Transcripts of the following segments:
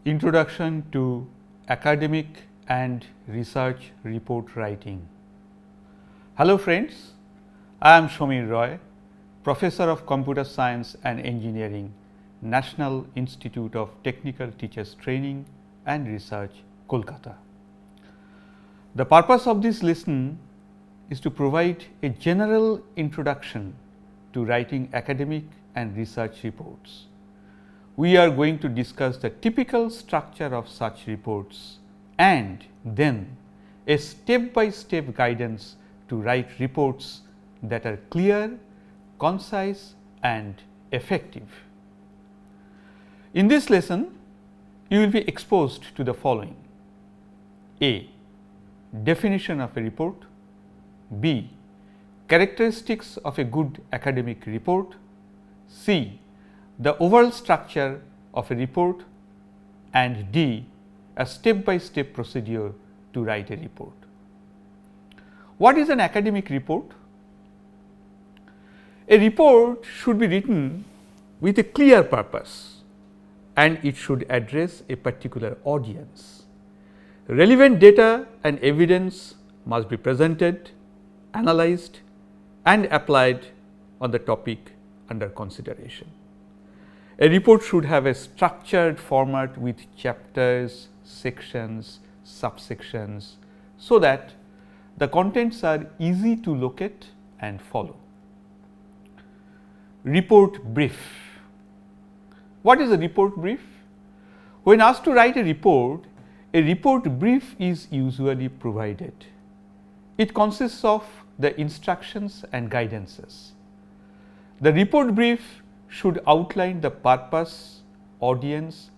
Introduction to Academic and Research Report Writing. Hello friends, I am Shomir Roy, Professor of Computer Science and Engineering, National Institute of Technical Teachers Training and Research, Kolkata. The purpose of this lesson is to provide a general introduction to writing academic and research reports. We are going to discuss the typical structure of such reports and then a step-by-step guidance to write reports that are clear, concise and effective. In this lesson, you will be exposed to the following: A. Definition of a report. B. Characteristics of a good academic report. C. The overall structure of a report, and D. A step-by-step procedure to write a report. What is an academic report? A report should be written with a clear purpose and it should address a particular audience. Relevant data and evidence must be presented, analyzed and applied on the topic under consideration. A report should have a structured format with chapters, sections, subsections, so that the contents are easy to locate and follow. Report brief. What is a report brief? When asked to write a report brief is usually provided. It consists of the instructions and guidances. The report brief should outline the purpose, audience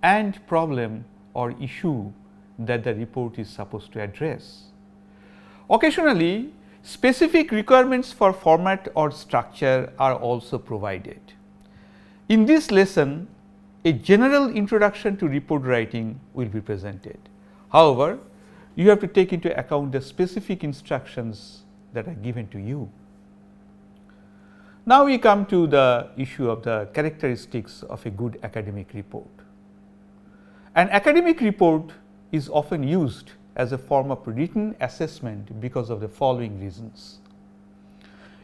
and problem or issue that the report is supposed to address. Occasionally, specific requirements for format or structure are also provided. In this lesson, a general introduction to report writing will be presented. However, you have to take into account the specific instructions that are given to you. Now we come to the issue of the characteristics of a good academic report. An academic report is often used as a form of written assessment because of the following reasons.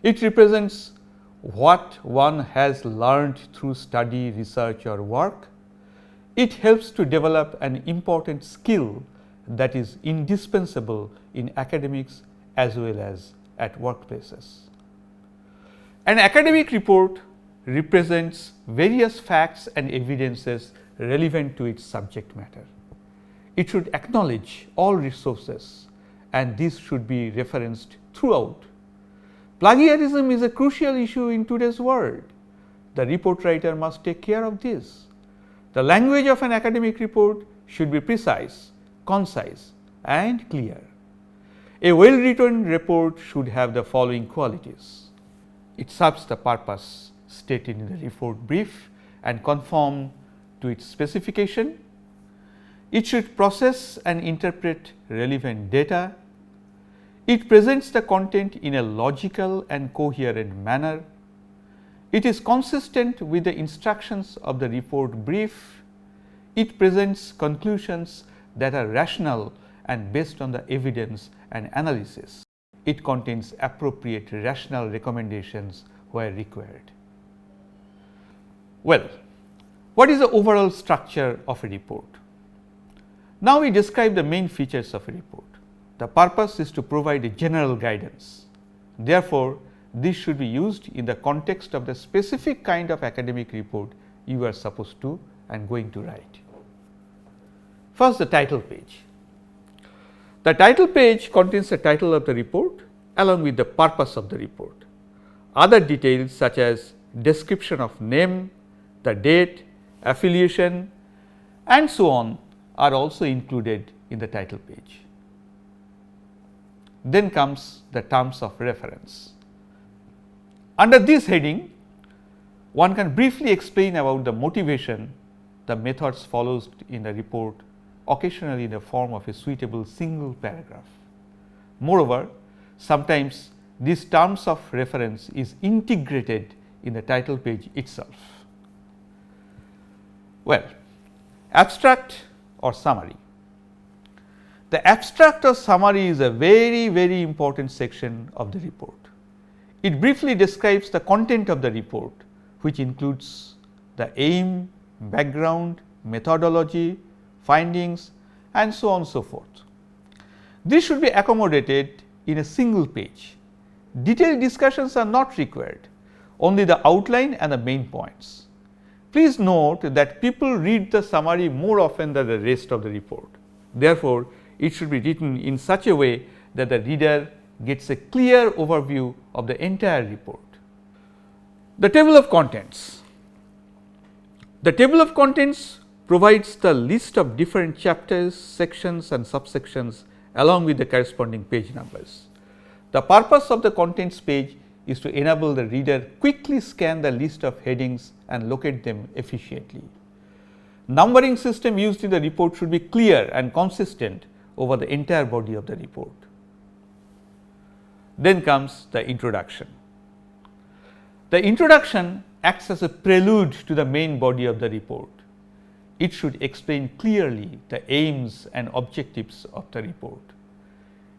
It represents what one has learned through study, research or work. It helps to develop an important skill that is indispensable in academics as well as at workplaces. An academic report represents various facts and evidences relevant to its subject matter. It should acknowledge all resources and this should be referenced throughout. Plagiarism is a crucial issue in today's world. The report writer must take care of this. The language of an academic report should be precise, concise and clear. A well-written report should have the following qualities. It serves the purpose stated in the report brief and conform to its specification. It should process and interpret relevant data. It presents the content in a logical and coherent manner. It is consistent with the instructions of the report brief. It presents conclusions that are rational and based on the evidence and analysis. It contains appropriate rational recommendations where required. Well, what is the overall structure of a report? Now we describe the main features of a report. The purpose is to provide a general guidance. Therefore, this should be used in the context of the specific kind of academic report you are supposed to and going to write. First, the title page. The title page contains the title of the report along with the purpose of the report. Other details such as description of name, the date, affiliation and so on are also included in the title page. Then comes the terms of reference. Under this heading, one can briefly explain about the motivation, the methods followed in the report, occasionally in the form of a suitable single paragraph. Moreover, sometimes these terms of reference is integrated in the title page itself. Well, Abstract or summary. The abstract or summary is a very important section of the report. It briefly describes the content of the report, which includes the aim, background, methodology, findings, and so on and so forth. This should be accommodated in a single page. Detailed discussions are not required, only the outline and the main points. Please note that people read the summary more often than the rest of the report. Therefore, it should be written in such a way that the reader gets a clear overview of the entire report. The table of contents. The table of contents provides the list of different chapters, sections and subsections along with the corresponding page numbers. The purpose of the contents page is to enable the reader quickly scan the list of headings and locate them efficiently. Numbering system used in the report should be clear and consistent over the entire body of the report. Then comes the introduction. The introduction acts as a prelude to the main body of the report. It should explain clearly the aims and objectives of the report.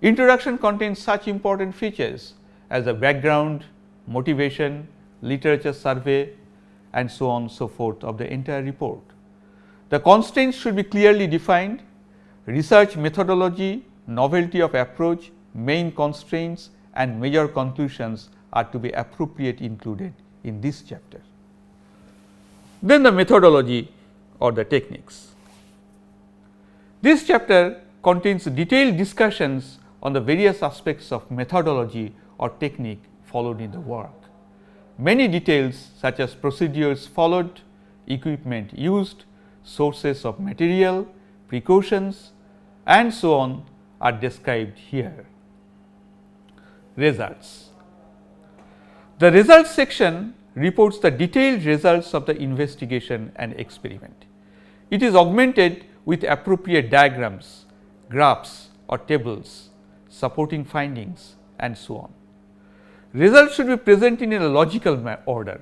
Introduction contains such important features as the background, motivation, literature survey, and so on and so forth of the entire report. The constraints should be clearly defined. Research methodology, novelty of approach, main constraints and major conclusions are to be appropriately included in this chapter. Then the methodology or the techniques. This chapter contains detailed discussions on the various aspects of methodology or technique followed in the work. Many details such as procedures followed, equipment used, sources of material, precautions and so on are described here. Results. The results section reports the detailed results of the investigation and experiment. It is augmented with appropriate diagrams, graphs or tables, supporting findings and so on. Results should be present in a logical order.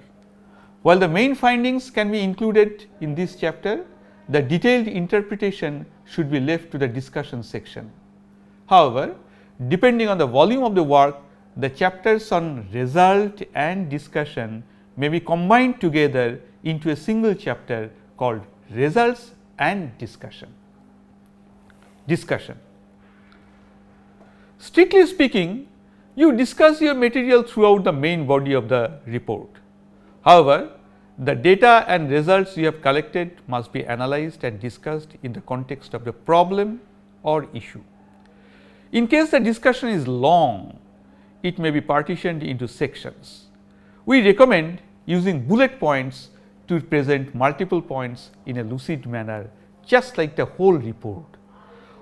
While the main findings can be included in this chapter, the detailed interpretation should be left to the discussion section. However, depending on the volume of the work, the chapters on result and discussion may be combined together into a single chapter called results and discussion. Discussion. Strictly speaking, you discuss your material throughout the main body of the report. However, the data and results you have collected must be analyzed and discussed in the context of the problem or issue. In case the discussion is long, it may be partitioned into sections. We recommend using bullet points to present multiple points in a lucid manner, just like the whole report.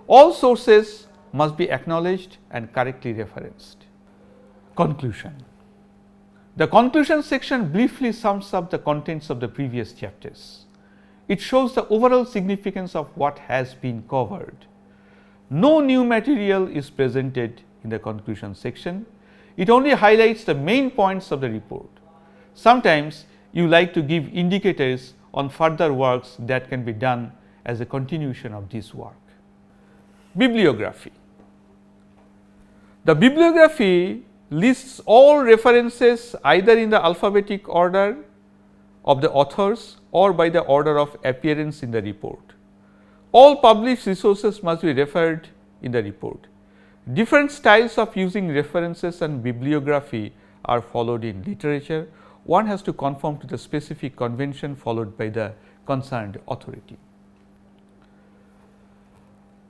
All sources must be acknowledged and correctly referenced. Conclusion. The conclusion section briefly sums up the contents of the previous chapters. It shows the overall significance of what has been covered. No new material is presented in the conclusion section. It only highlights the main points of the report. Sometimes you like to give indicators on further works that can be done as a continuation of this work. Bibliography. The bibliography lists all references either in the alphabetic order of the authors or by the order of appearance in the report. All published resources must be referred in the report. Different styles of using references and bibliography are followed in literature. One has to conform to the specific convention followed by the concerned authority.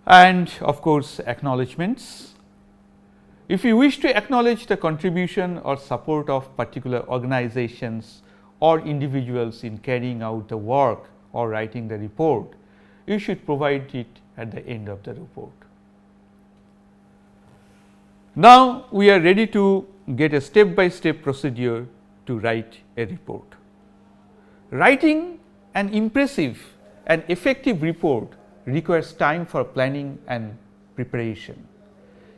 And of course, acknowledgements. If you wish to acknowledge the contribution or support of particular organizations or individuals in carrying out the work or writing the report, you should provide it at the end of the report. Now, we are ready to get a step-by-step procedure to write a report. Writing an impressive and effective report requires time for planning and preparation.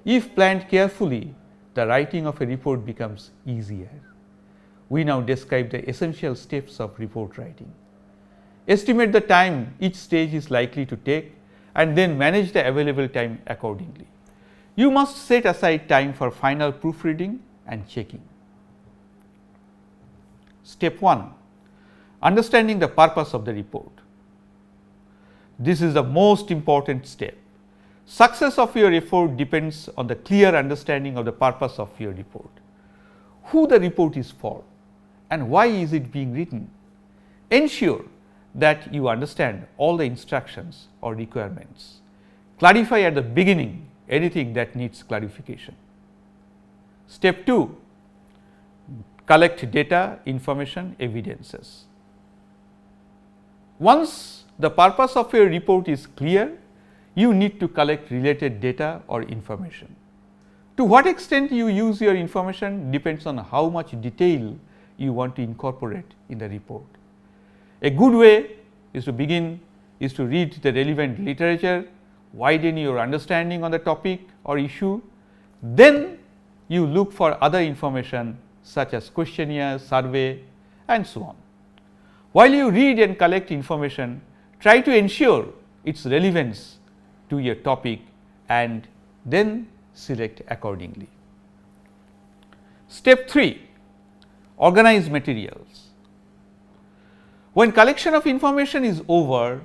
If planned carefully, the writing of a report becomes easier. We now describe the essential steps of report writing. estimate the time each stage is likely to take, and then manage the available time accordingly. You must set aside time for final proofreading and checking. Step 1. Understanding the purpose of the report. This is the most important step. Success of your effort depends on the clear understanding of the purpose of your report. Who the report is for and why is it being written. Ensure that you understand all the instructions or requirements. Clarify at the beginning anything that needs clarification. Step 2. Collect data, information, evidences. Once the purpose of your report is clear, you need to collect related data or information. To what extent you use your information depends on how much detail you want to incorporate in the report. A good way is to read the relevant literature, widen your understanding on the topic or issue. Then you look for other information such as questionnaire, survey, and so on. While you read and collect information, try to ensure its relevance to your topic and then select accordingly. Step 3. Organize materials. When collection of information is over,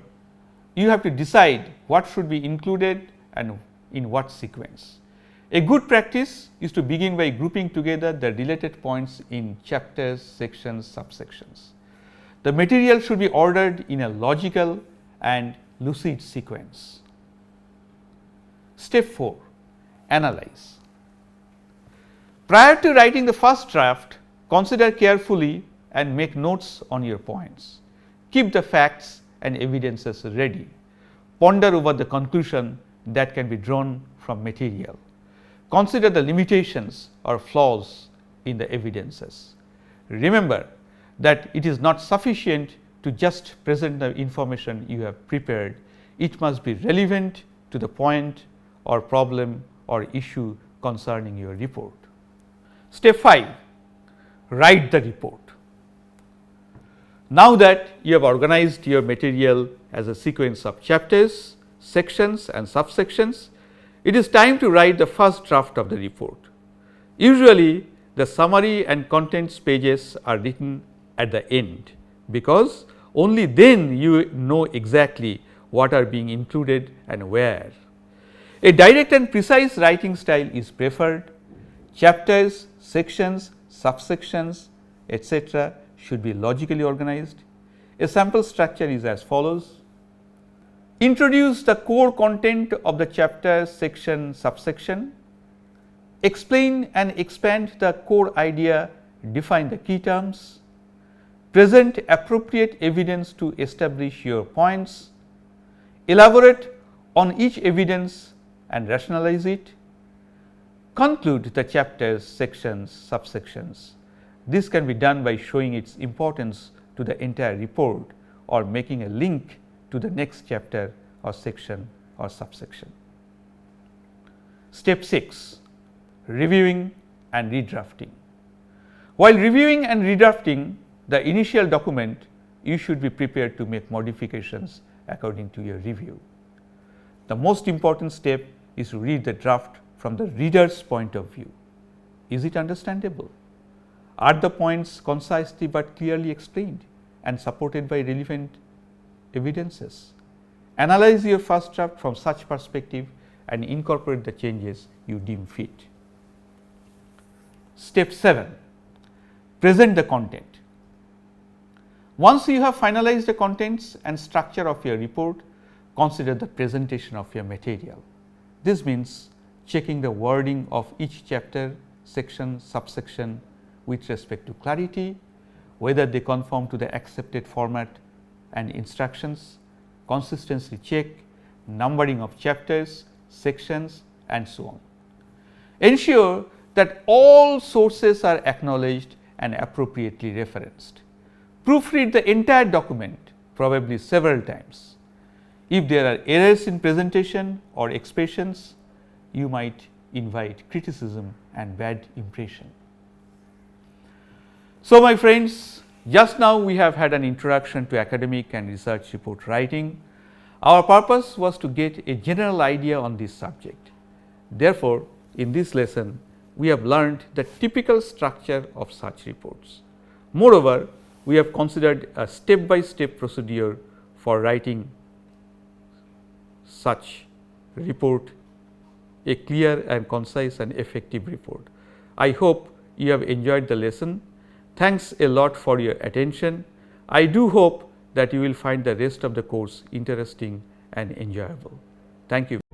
you have to decide what should be included and in what sequence. A good practice is to begin by grouping together the related points in chapters, sections, subsections. The material should be ordered in a logical and lucid sequence. Step 4. Analyze. Prior to writing the first draft, consider carefully and make notes on your points. Keep the facts and evidences ready. Ponder over the conclusion that can be drawn from material. Consider the limitations or flaws in the evidences. Remember that it is not sufficient to just present the information you have prepared. It must be relevant to the point or problem or issue concerning your report. Step 5. Write the report. Now that you have organized your material as a sequence of chapters, sections and subsections, it is time to write the first draft of the report. Usually, the summary and contents pages are written at the end, because only then you know exactly what are being included and where. A direct and precise writing style is preferred. Chapters, sections, subsections, etc. should be logically organized. A sample structure is as follows. Introduce the core content of the chapter, section, subsection. Explain and expand the core idea, define the key terms. Present appropriate evidence to establish your points. Elaborate on each evidence and rationalize it. Conclude the chapters, sections, subsections. This can be done by showing its importance to the entire report or making a link to the next chapter or section or subsection. Step 6. Reviewing and redrafting. While reviewing and redrafting the initial document, you should be prepared to make modifications according to your review. The most important step is to read the draft from the reader's point of view. Is it understandable? Are the points concisely but clearly explained and supported by relevant evidences? Analyze your first draft from such perspective and incorporate the changes you deem fit. Step 7. Present the content. Once you have finalized the contents and structure of your report, consider the presentation of your material. This means checking the wording of each chapter, section, subsection with respect to clarity, whether they conform to the accepted format and instructions, consistency check, numbering of chapters, sections, and so on. Ensure that all sources are acknowledged and appropriately referenced. Proofread the entire document, probably several times. If there are errors in presentation or expressions, you might invite criticism and bad impression. So, my friends, Just now we have had an introduction to academic and research report writing. Our purpose was to get a general idea on this subject. Therefore, in this lesson, we have learned the typical structure of such reports. Moreover, we have considered a step-by-step procedure for writing such report, a clear and concise and effective report. I hope you have enjoyed the lesson. Thanks a lot for your attention. I do hope that you will find the rest of the course interesting and enjoyable. Thank you.